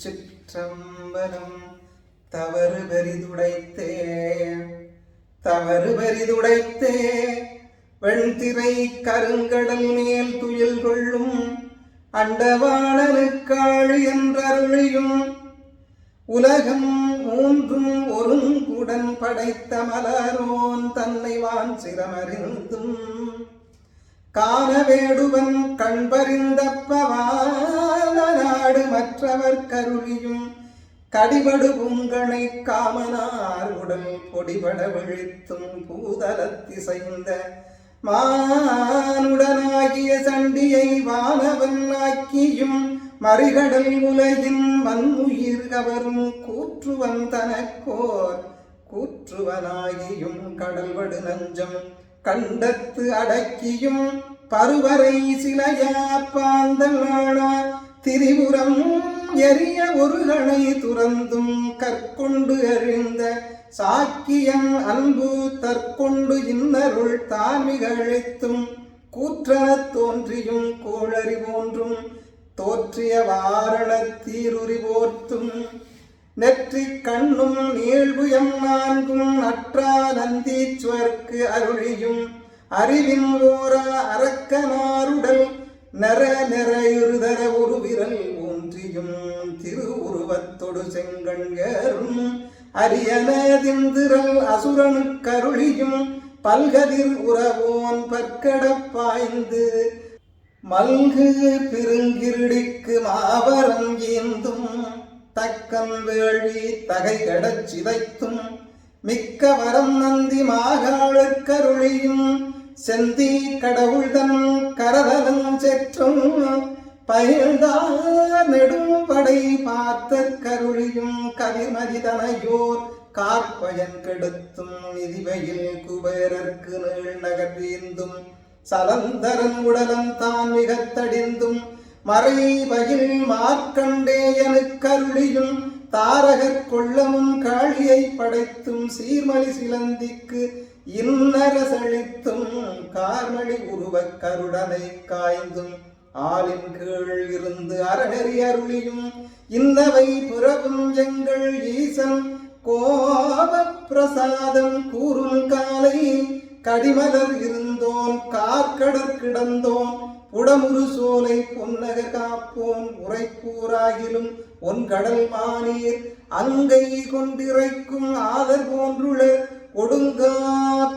திருச்சிற்றம்பலம். தவறு பெரிதுடைத்தே வெண்திரை கருங்கடல் மேல் துயில் கொள்ளும் அண்டவாளனுக்காழி என்றருளியும் உலகம் மூன்றும் ஒருங்குடன் படைத்த மலரோன் தன்னை வாஞ்சிரமறிந்தும் காணவேடுவன் கண்பறிந்தப்பவான நாடு மற்றவர் கருளியும் கடிபடு பூங்கனை காமனார் உடல் பொடிபட விழித்தும் பூதலத்திசைந்த மானுடனாகிய சண்டியை வானவன் ஆக்கியும் மறிகடல் உலகின் வன்முயிர் கவரும் கூற்றுவன் தனக்கோர் கூற்றுவனாகியும் கடல்வடு நஞ்சம் கண்டத்து அடக்கியும் பருவரை சிலையா பாந்தனானா திரிபுரம் எரிய ஒருகனை துறந்தும் கற்கொண்டு அறிந்த சாக்கியன் அன்பு தற்கொண்டு இன்னருள் தாமிகழித்தும் கூற்றனத் தோன்றியும் கோளறி போன்றும் தோற்றிய வாரண தீருரி போர்த்தும் நெற்றி கண்ணும் நீழ்வுயம் நான்கும் நற்றா நந்தீஸ்வர்க்கு அருளியும் அறிவின் ஓரா அரக்கனாருடல் நெறையுறுதர ஒரு விரல் ஊன்றியும் திருவுருவத்தொடு செங்கண்கரும் அரியனதிந்திரல் அசுரனுக்கருளியும் பல்கதிர் உறவோன் பற்கடப்பாய்ந்து மல்கு பெருங்கிருடிக்கு மாவரம் ஏந்தும் தக்கம் வேள்வி தகை கடச் சிதைத்தும் மிக்க வரம் நந்தி மாகாளுக்கருளியும் செந்தி கடவுள்தன் கரதலம் செற்றும் பயில்தார் நெடும் படை பார்த்த கருளியும் கதிர்மதிதனையோர் காற்பயன் கெடுத்தும் நிதிவையில் குபேரர்க்கு நீள் நகர்வீந்தும் சலந்தரன் உடலம் தான் மிகத்தடிந்தும் மறைவயில் மார்க்கண்டேயனுக்கருளியும் தாரகர் கொள்ளமும் காளியை படைத்தும் சீர்மலி சிலந்திக்கு இன்னரசளித்தும் கார்மணி உருவக் கருடனை காய்ந்தும் ஆலின் கீழ் இருந்து அறநெறி அருளியும் இன்னவை புறவும் எங்கள் ஈசன் கோப பிரசாதம் கூறும் காலை கடிமலர் இருந்தோன் கார்கடற் கிடந்தோன் உடமுரு சோலை பொன்னகர் காப்போன் உரைப்பூராகிலும் ஒன் கடல் மானீர் அங்கை கொண்டிரைக்கும் ஆதர் போன்றுள்ள ஒடுங்கா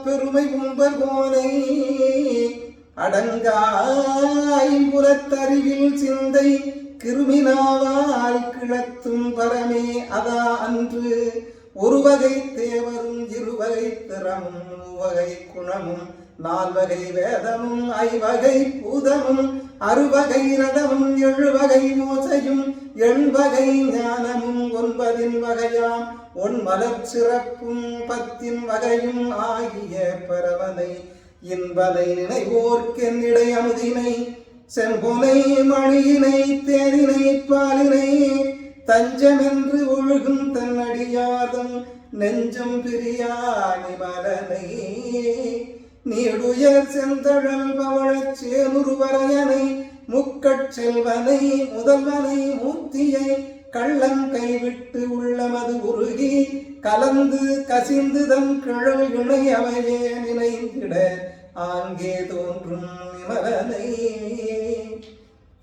பெருமை உம்பர் போனை அடங்காய்புலத்தறிவில் சிந்தை கிருமினாவால் கிளத்தும் பரமே அதா அன்று ஒருவகை தேவரும் இருவகை திறமும் மூவகை குணமும் நால்வகை வேதமும் ஐவகை பூதமும் அறுவகை ரதமும் எழுவகை மோசையும் எண்வகை ஞானமும் ஒன்பதின் வகையாம் ஒன் மலர் சிறப்பும் பத்தின் வகையும் ஆகிய பரவனை இன்பனை நினைவோர்க்கென்னிடை அமுதினை செம்பொனை மணியினை தேனினை பாலினை தஞ்சமென்று ஒழுகும் தன்னடியாதம் நெஞ்சம் பிரியாணி மலனை நீடுயர் செந்தழல் பவழச் சேனுருவரையனை முக்கட் செல்வனை முதல்வனை மூர்த்தியை கள்ளம் கைவிட்டு உள்ளமது உருகி கலந்து கசிந்து தன் கிழல் இணை அவையே நினைந்திட ஆங்கே தோன்றும் நிமலனை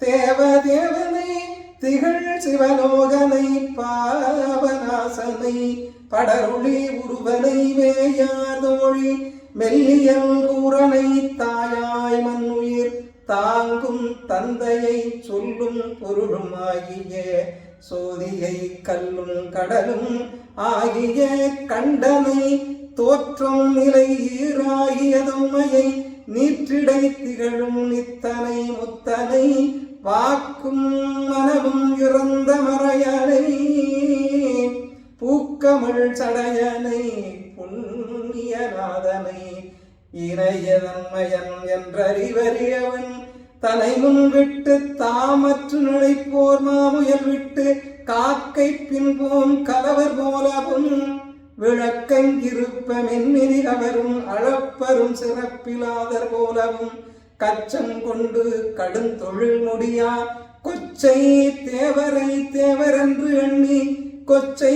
தேவதேவனை திகழ் சிவலோகனை பாவநாசனை படருளி உருவனை வேயாதோழி மெல்லியல் கூரனை தாயாய் மண்ணுயிர் தாங்கும் தந்தையை சொல்லும் பொருளும் ஆகிய சோதியை கல்லும் கடலும் ஆகிய கண்டனை தோற்றம் நிலை ஈராகியதுமையை நீற்றிடை திகழும் நித்தனை முத்தனை வாக்கும் மனமும் இறந்த மறையனை பூக்கமிழ் சடையனை புண்ணியநாதனை இணையதன்மயன் என்றறிவறியவன் தனை முன்விட்டு தாமற்று நினைப்போர் மாமுயல் விட்டு காக்கை பின்போம் கலவர் போலவும் விளக்கங்கிருப்ப மென்னிதி கவரும் அளப்பரும் சிறப்பிலாதர் போலவும் கச்சம் கொண்டு கடும் தொழில் முடியா கொச்சை தேவரை தேவரென்று எண்ணி கொச்சை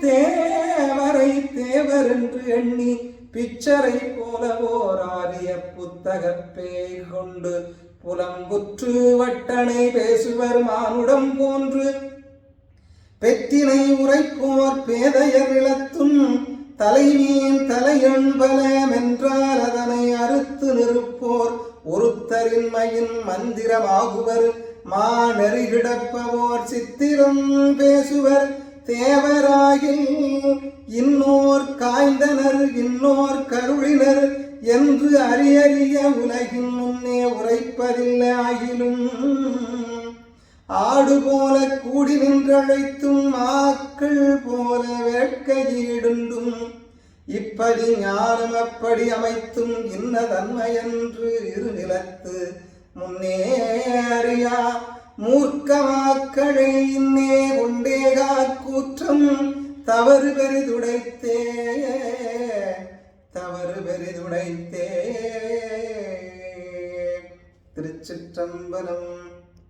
தேவரை தேவரென்று எண்ணி பிச்சரை போல ஓராரிய புத்தகப்பே கொண்டு புலம்புற்று வட்டனை பேசுவர் மானுடம் போன்று பெற்றினை உரைப்போர் பேதையர் நிலத்தும் தலைமீன் தலையன்பலமென்றால் அதனை அறுத்து நிறுப்போர் ஒருத்தரின்மையின் மந்திரமாகுவர் மாநெறி கிடப்பவோர் சித்திரம் பேசுவர் தேவராகில் இன்னோர் காய்ந்தனர் இன்னோர் கருளினர் என்று அறியறிய உலகின் முன்னே உரைப்பதில்லை ஆகிலும் ஆடு போல கூடி நின்றழைத்தும் ஆக்கள் போல வேட்கையீடுண்டும் இப்படி ஞானம் அப்படி அமைத்தும் இன்ன தன்மையன்று இரு நிலத்து முன்னே அறியா மூர்க்கமாக்களை இன்னே கொண்டேகா கூற்றம் தவறு பெரிதுடைத்தே திருச்சிற்றம்பலம்.